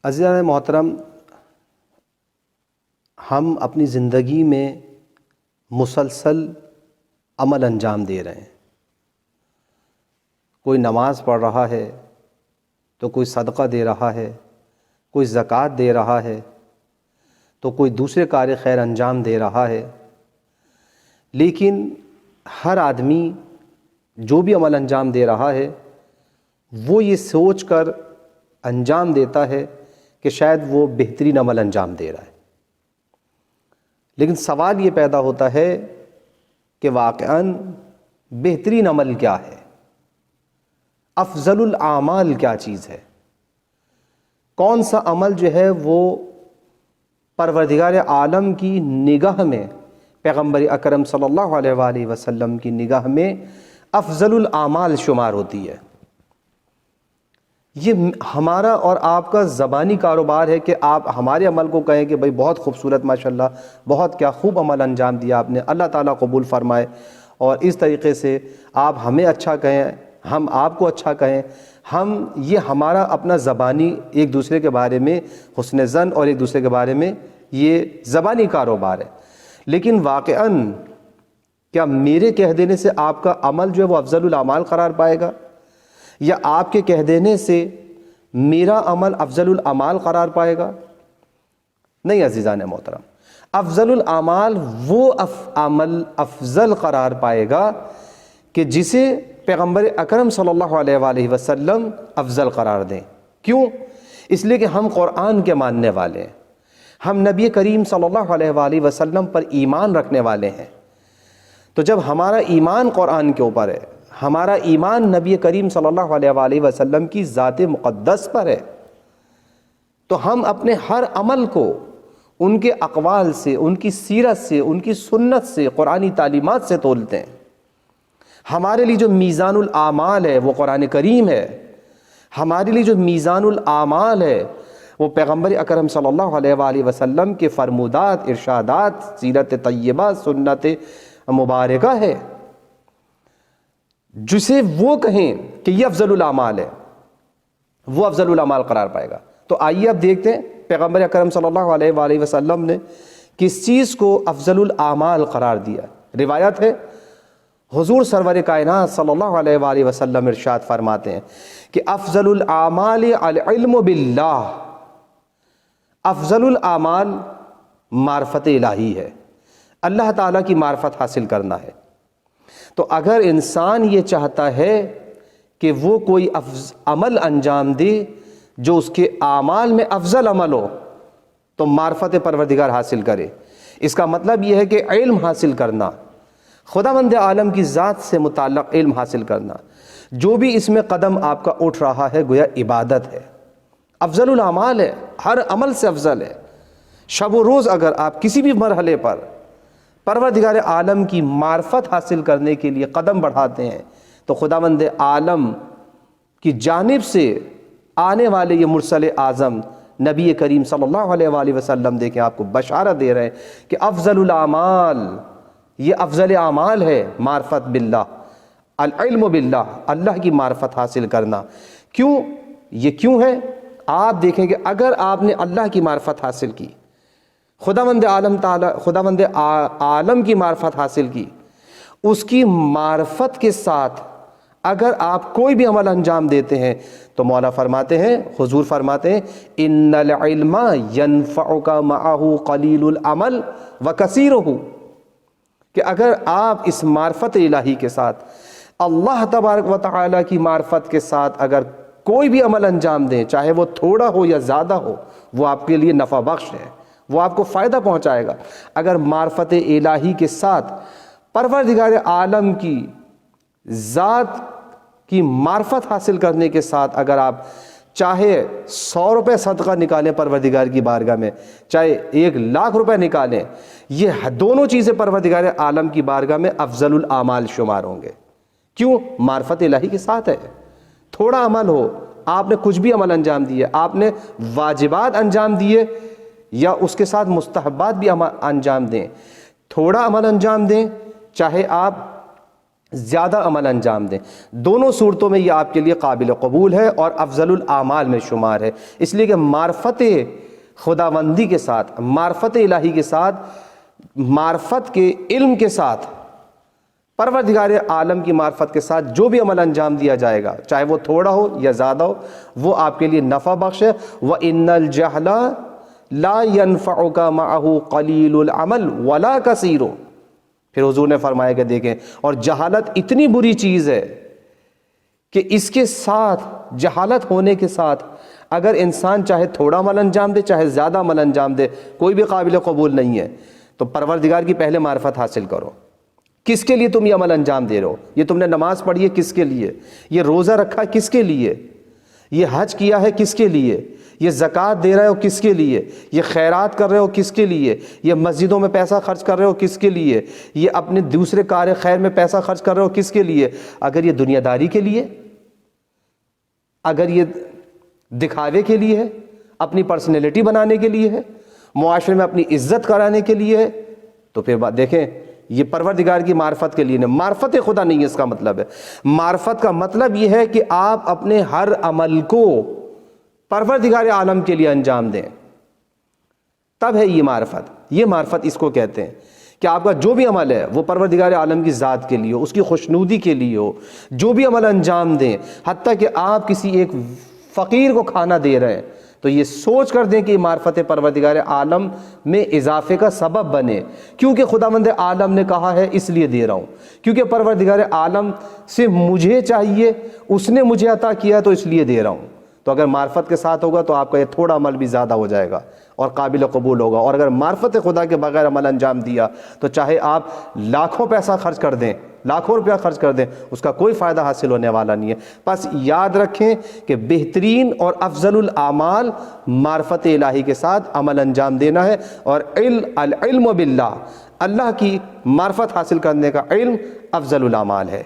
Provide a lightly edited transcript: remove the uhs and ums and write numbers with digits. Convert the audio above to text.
عزیزان محترم، ہم اپنی زندگی میں مسلسل عمل انجام دے رہے ہیں۔ کوئی نماز پڑھ رہا ہے تو کوئی صدقہ دے رہا ہے، کوئی زکوٰۃ دے رہا ہے تو کوئی دوسرے کار خیر انجام دے رہا ہے۔ لیکن ہر آدمی جو بھی عمل انجام دے رہا ہے وہ یہ سوچ کر انجام دیتا ہے کہ شاید وہ بہترین عمل انجام دے رہا ہے، لیکن سوال یہ پیدا ہوتا ہے کہ واقعاً بہترین عمل کیا ہے؟ افضل الاعمال کیا چیز ہے؟ کون سا عمل جو ہے وہ پروردگار عالم کی نگاہ میں، پیغمبر اکرم صلی اللہ علیہ وآلہ وسلم کی نگاہ میں افضل الاعمال شمار ہوتی ہے؟ یہ ہمارا اور آپ کا زبانی کاروبار ہے کہ آپ ہمارے عمل کو کہیں کہ بھئی بہت خوبصورت، ماشاءاللہ، بہت کیا خوب عمل انجام دیا آپ نے، اللہ تعالیٰ قبول فرمائے، اور اس طریقے سے آپ ہمیں اچھا کہیں، ہم آپ کو اچھا کہیں۔ یہ ہمارا اپنا زبانی ایک دوسرے کے بارے میں حسن ظن اور ایک دوسرے کے بارے میں یہ زبانی کاروبار ہے۔ لیکن واقعاً کیا میرے کہہ دینے سے آپ کا عمل جو ہے وہ افضل الاعمال قرار پائے گا، یا آپ کے کہہ دینے سے میرا عمل افضل الاعمال قرار پائے گا؟ نہیں عزیزان محترم، افضل الاعمال وہ عمل افضل قرار پائے گا کہ جسے پیغمبر اکرم صلی اللہ علیہ وآلہ وسلم افضل قرار دیں۔ کیوں؟ اس لیے کہ ہم قرآن کے ماننے والے ہیں، ہم نبی کریم صلی اللہ علیہ وآلہ وسلم پر ایمان رکھنے والے ہیں۔ تو جب ہمارا ایمان قرآن کے اوپر ہے، ہمارا ایمان نبی کریم صلی اللہ علیہ وآلہ وسلم کی ذات مقدس پر ہے، تو ہم اپنے ہر عمل کو ان کے اقوال سے، ان کی سیرت سے، ان کی سنت سے، قرآنی تعلیمات سے تولتے ہیں۔ ہمارے لیے جو میزان الاعمال ہے وہ قرآن کریم ہے، ہمارے لیے جو میزان الاعمال ہے وہ پیغمبر اکرم صلی اللہ علیہ وآلہ وسلم کے فرمودات، ارشادات، سیرت طیبہ، سنت مبارکہ ہے، جسے وہ کہیں کہ یہ افضل الاعمال ہے، وہ افضل الاعمال قرار پائے گا۔ تو آئیے اب دیکھتے ہیں پیغمبر اکرم صلی اللہ علیہ وآلہ وسلم نے کس چیز کو افضل الاعمال قرار دیا۔ روایت ہے، حضور سرور کائنات صلی اللہ علیہ وآلہ وسلم ارشاد فرماتے ہیں کہ افضل الاعمال العلم باللہ، افضل الاعمال معرفت الہی ہے، اللہ تعالیٰ کی معرفت حاصل کرنا ہے۔ تو اگر انسان یہ چاہتا ہے کہ وہ کوئی عمل انجام دے جو اس کے اعمال میں افضل عمل ہو، تو معرفت پروردگار حاصل کرے۔ اس کا مطلب یہ ہے کہ علم حاصل کرنا، خداوند عالم کی ذات سے متعلق علم حاصل کرنا۔ جو بھی اس میں قدم آپ کا اٹھ رہا ہے گویا عبادت ہے، افضل الاعمال ہے، ہر عمل سے افضل ہے۔ شب و روز اگر آپ کسی بھی مرحلے پر پروردگار عالم کی معرفت حاصل کرنے کے لیے قدم بڑھاتے ہیں تو خداوند عالم کی جانب سے آنے والے یہ مرسل اعظم نبی کریم صلی اللہ علیہ وآلہ وسلم دیکھیں آپ کو بشارت دے رہے ہیں کہ افضل الاعمال، یہ افضل اعمال ہے معرفت باللہ، العلم باللہ، اللہ کی معرفت حاصل کرنا۔ کیوں؟ یہ کیوں ہے؟ آپ دیکھیں کہ اگر آپ نے اللہ کی معرفت حاصل کی، خداوند عالم کی معرفت حاصل کی، اس کی معرفت کے ساتھ اگر آپ کوئی بھی عمل انجام دیتے ہیں تو مولا فرماتے ہیں، حضور فرماتے ہیں، ان العلم ينفعك معه قلیل العمل وکثیرہ، کہ اگر آپ اس معرفت الہی کے ساتھ، اللہ تبارک و تعالیٰ کی معرفت کے ساتھ اگر کوئی بھی عمل انجام دیں، چاہے وہ تھوڑا ہو یا زیادہ ہو، وہ آپ کے لیے نفع بخش ہے، وہ آپ کو فائدہ پہنچائے گا۔ اگر معرفت الہی کے ساتھ پروردگار عالم کی ذات کی معرفت حاصل کرنے کے ساتھ اگر آپ چاہے 100 روپے صدقہ نکالیں پروردگار کی بارگاہ میں، چاہے 1,00,000 روپے نکالیں، یہ دونوں چیزیں پروردگار عالم کی بارگاہ میں افضل الاعمال شمار ہوں گے۔ کیوں؟ معرفت الہی کے ساتھ ہے۔ تھوڑا عمل ہو، آپ نے کچھ بھی عمل انجام دیے، آپ نے واجبات انجام دیے یا اس کے ساتھ مستحبات بھی انجام دیں، تھوڑا عمل انجام دیں، چاہے آپ زیادہ عمل انجام دیں۔ دونوں صورتوں میں یہ آپ کے لیے قابل قبول ہے اور افضل الاعمال میں شمار ہے، اس لیے کہ معرفت خداوندی کے ساتھ، معرفت الہی کے ساتھ، معرفت کے علم کے ساتھ، پروردگار عالم کی معرفت کے ساتھ جو بھی عمل انجام دیا جائے گا، چاہے وہ تھوڑا ہو یا زیادہ ہو، وہ آپ کے لیے نفع بخش ہے۔ وَإِنَّ الْجَهْلَ لَا يَنْفَعُكَ مَعَهُ قَلِيلُ الْعَمَلِ وَلَا كَثِيرُ۔ پھر حضور نے فرمایا کہ دیکھیں، اور جہالت اتنی بری چیز ہے کہ اس کے ساتھ، جہالت ہونے کے ساتھ اگر انسان چاہے تھوڑا عمل انجام دے چاہے زیادہ عمل انجام دے، کوئی بھی قابل قبول نہیں ہے۔ تو پروردگار کی پہلے معرفت حاصل کرو، کس کے لیے تم یہ عمل انجام دے رہے ہو، یہ تم نے نماز پڑھی ہے کس کے لیے، یہ روزہ رکھا کس کے لیے، یہ حج کیا ہے کس کے لیے، یہ زکوٰۃ دے رہے ہو کس کے لیے، یہ خیرات کر رہے ہو کس کے لیے، یہ مسجدوں میں پیسہ خرچ کر رہے ہو کس کے لیے، یہ اپنے دوسرے کار خیر میں پیسہ خرچ کر رہے ہو کس کے لیے۔ اگر یہ دنیا داری کے لیے، اگر یہ دکھاوے کے لیے ہے، اپنی پرسنالٹی بنانے کے لیے ہے، معاشرے میں اپنی عزت کرانے کے لیے ہے، تو پھر بات دیکھیں، یہ پروردگار کی معرفت کے لیے نہیں، معرفت خدا نہیں ہے اس کا مطلب ہے۔ معرفت کا مطلب یہ ہے کہ آپ اپنے ہر عمل کو پروردگار عالم کے لیے انجام دیں، تب ہے یہ معرفت۔ یہ معرفت اس کو کہتے ہیں کہ آپ کا جو بھی عمل ہے وہ پروردگار عالم کی ذات کے لیے ہو، اس کی خوشنودی کے لیے ہو۔ جو بھی عمل انجام دیں، حتیٰ کہ آپ کسی ایک فقیر کو کھانا دے رہے ہیں، تو یہ سوچ کر دیں کہ یہ معرفت پروردگار عالم میں اضافے کا سبب بنے، کیونکہ خداوند عالم نے کہا ہے اس لیے دے رہا ہوں، کیونکہ پروردگار عالم سے مجھے چاہیے، اس نے مجھے عطا کیا تو اس لیے دے رہا ہوں۔ تو اگر معرفت کے ساتھ ہوگا تو آپ کا یہ تھوڑا عمل بھی زیادہ ہو جائے گا اور قابل قبول ہوگا، اور اگر معرفت خدا کے بغیر عمل انجام دیا تو چاہے آپ لاکھوں پیسہ خرچ کر دیں، لاکھوں روپیہ خرچ کر دیں، اس کا کوئی فائدہ حاصل ہونے والا نہیں ہے۔ بس یاد رکھیں کہ بہترین اور افضل الاعمال معرفت الہی کے ساتھ عمل انجام دینا ہے، اور العلم باللہ، اللہ کی معرفت حاصل کرنے کا علم افضل الاعمال ہے۔